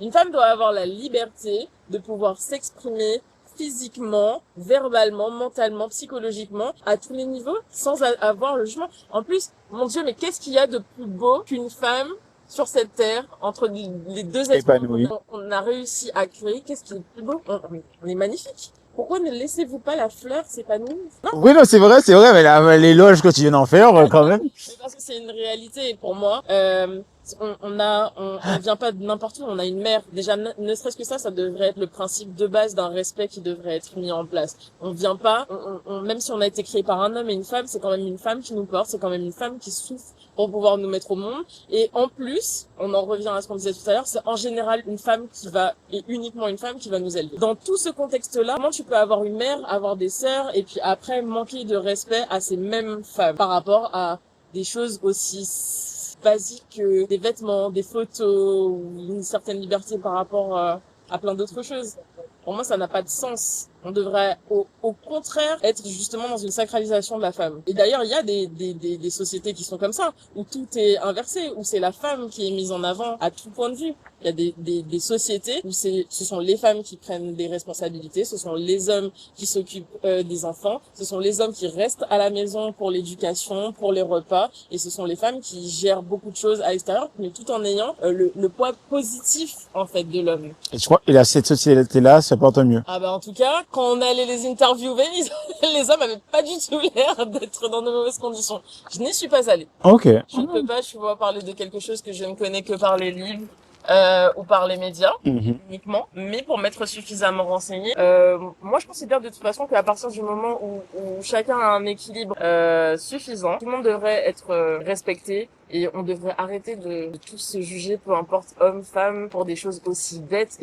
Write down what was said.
Une femme doit avoir la liberté de pouvoir s'exprimer physiquement, verbalement, mentalement, psychologiquement, à tous les niveaux, sans avoir le jugement. En plus, mon Dieu, mais qu'est-ce qu'il y a de plus beau qu'une femme sur cette terre, entre les deux êtres Épanoui. humains qu'on a réussi à créer? Qu'est-ce qui est plus beau? On est magnifique. Pourquoi ne laissez-vous pas la fleur s'épanouir? Non, Oui, non, c'est vrai, mais l'éloge que tu viens d'en faire, quand même. mais parce que c'est une réalité pour moi. On vient pas de n'importe où. On a une mère. Déjà, ne serait-ce que ça devrait être le principe de base d'un respect qui devrait être mis en place. On vient pas, même si on a été créé par un homme et une femme, c'est quand même une femme qui nous porte, c'est quand même une femme qui souffre pour pouvoir nous mettre au monde. Et en plus, on en revient à ce qu'on disait tout à l'heure, c'est en général une femme et uniquement une femme qui va nous élever. Dans tout ce contexte-là, comment tu peux avoir une mère, avoir des sœurs, et puis après manquer de respect à ces mêmes femmes par rapport à des choses aussi basiques que des vêtements, des photos, ou une certaine liberté par rapport à plein d'autres choses. Pour moi, ça n'a pas de sens. On devrait, au contraire, être justement dans une sacralisation de la femme. Et d'ailleurs, il y a des sociétés qui sont comme ça, où tout est inversé, où c'est la femme qui est mise en avant à tout point de vue. Il y a des sociétés où ce sont les femmes qui prennent des responsabilités, ce sont les hommes qui s'occupent des enfants, ce sont les hommes qui restent à la maison pour l'éducation, pour les repas, et ce sont les femmes qui gèrent beaucoup de choses à l'extérieur, mais tout en ayant le poids positif en fait de l'homme. Et je crois, et là, cette société-là se porte mieux. Ah bah en tout cas, quand on allait les interviewer, les hommes avaient pas du tout l'air d'être dans de mauvaises conditions. Je n'y suis pas allée. Ok. Je ne peux pas, tu vois, parler de quelque chose que je ne connais que par les livres ou par les médias Mhm. uniquement, mais pour m'être suffisamment renseigné. Moi, je considère de toute façon qu'à partir du moment où chacun a un équilibre suffisant, tout le monde devrait être respecté et on devrait arrêter de tous se juger, peu importe homme, femme, pour des choses aussi bêtes.